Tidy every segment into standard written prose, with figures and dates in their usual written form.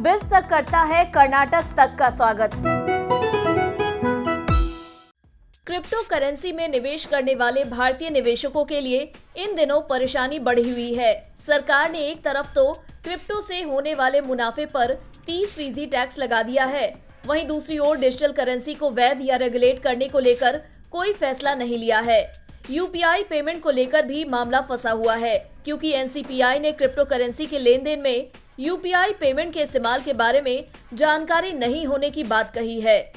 बिज तक करता है कर्नाटक तक का स्वागत। क्रिप्टो करेंसी में निवेश करने वाले भारतीय निवेशकों के लिए इन दिनों परेशानी बढ़ी हुई है। सरकार ने एक तरफ तो क्रिप्टो से होने वाले मुनाफे पर 30% टैक्स लगा दिया है, वहीं दूसरी ओर डिजिटल करेंसी को वैध या रेगुलेट करने को लेकर कोई फैसला नहीं लिया है। यूपीआई पेमेंट को लेकर भी मामला फंसा हुआ है, क्योंकि एनसीपीआई ने क्रिप्टो करेंसी के लेन देन में यूपीआई पेमेंट के इस्तेमाल के बारे में जानकारी नहीं होने की बात कही है।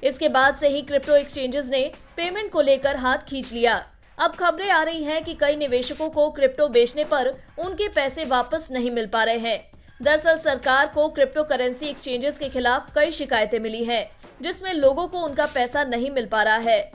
इसके बाद से ही क्रिप्टो एक्सचेंजेस ने पेमेंट को लेकर हाथ खींच लिया। अब खबरें आ रही हैं कि कई निवेशकों को क्रिप्टो बेचने पर उनके पैसे वापस नहीं मिल पा रहे हैं। दरअसल सरकार को क्रिप्टो करेंसी एक्सचेंजेस के खिलाफ कई शिकायतें मिली हैं, जिसमें लोगों को उनका पैसा नहीं मिल पा रहा है।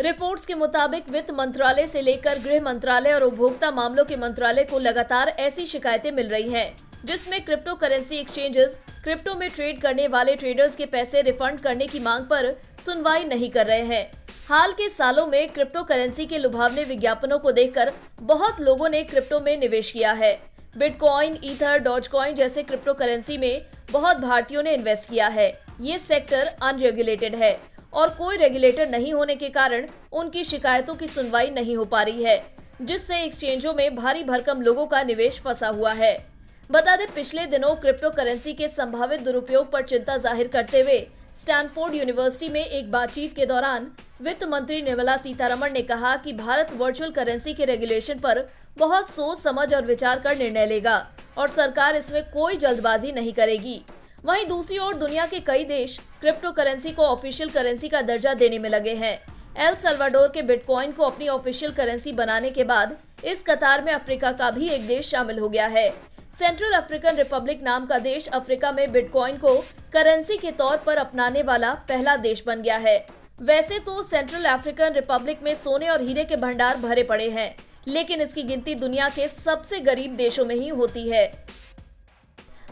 रिपोर्ट्स के मुताबिक वित्त मंत्रालय से लेकर गृह मंत्रालय और उपभोक्ता मामलों के मंत्रालय को लगातार ऐसी शिकायतें मिल रही हैं, जिसमें क्रिप्टो करेंसी एक्सचेंजेस क्रिप्टो में ट्रेड करने वाले ट्रेडर्स के पैसे रिफंड करने की मांग पर सुनवाई नहीं कर रहे हैं। हाल के सालों में क्रिप्टो करेंसी के लुभावने विज्ञापनों को देखकर बहुत लोगों ने क्रिप्टो में निवेश किया है। बिटकॉइन, ईथर, डॉजकॉइन जैसे क्रिप्टो करेंसी में बहुत भारतीयों ने इन्वेस्ट किया है। ये सेक्टर अनरेगुलेटेड है और कोई रेगुलेटर नहीं होने के कारण उनकी शिकायतों की सुनवाई नहीं हो पा रही है, जिससे एक्सचेंजों में भारी भरकम लोगों का निवेश फंसा हुआ है। बता दें, पिछले दिनों क्रिप्टो करेंसी के संभावित दुरुपयोग पर चिंता जाहिर करते हुए स्टैनफोर्ड यूनिवर्सिटी में एक बातचीत के दौरान वित्त मंत्री निर्मला सीतारमण ने कहा कि भारत वर्चुअल करेंसी के रेगुलेशन पर बहुत सोच समझ और विचार कर निर्णय लेगा और सरकार इसमें कोई जल्दबाजी नहीं करेगी। वहीं दूसरी ओर दुनिया के कई देश क्रिप्टो करेंसी को ऑफिशियल करेंसी का दर्जा देने में लगे हैं। एल सल्वाडोर के बिटकॉइन को अपनी ऑफिशियल करेंसी बनाने के बाद इस कतार में अफ्रीका का भी एक देश शामिल हो गया है। सेंट्रल अफ्रीकन रिपब्लिक नाम का देश अफ्रीका में बिटकॉइन को करेंसी के तौर पर अपनाने वाला पहला देश बन गया है। वैसे तो सेंट्रल अफ्रीकन रिपब्लिक में सोने और हीरे के भंडार भरे पड़े हैं, लेकिन इसकी गिनती दुनिया के सबसे गरीब देशों में ही होती है।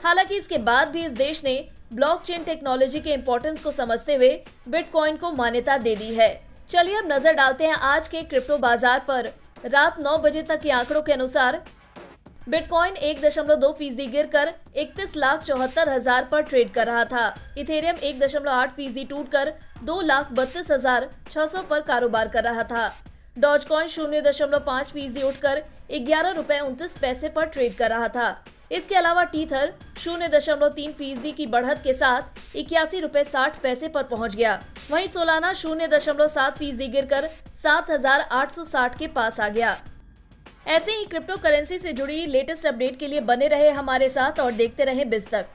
हालांकि इसके बाद भी इस देश ने ब्लॉकचेन टेक्नोलॉजी के इंपॉर्टेंस को समझते हुए बिटकॉइन को मान्यता दे दी है। चलिए अब नजर डालते हैं आज के क्रिप्टो बाजार पर। रात 9 बजे तक के आंकड़ों के अनुसार बिटकॉइन 1.2% गिरकर 31,74,000 पर ट्रेड कर रहा था। इथेरियम 1.8% टूटकर 2,32,600 पर कारोबार कर रहा था। डॉजकॉइन 0.5% उठकर 11 रुपए 29 पैसे पर ट्रेड कर रहा था। इसके अलावा टीथर 0.3% की बढ़त के साथ 81 रुपए 60 पैसे पर पहुंच गया। वहीं सोलाना 0.7% गिरकर 7,860 के पास आ गया। ऐसे ही क्रिप्टो करेंसी से जुड़ी लेटेस्ट अपडेट के लिए बने रहे हमारे साथ और देखते रहे बिज तक।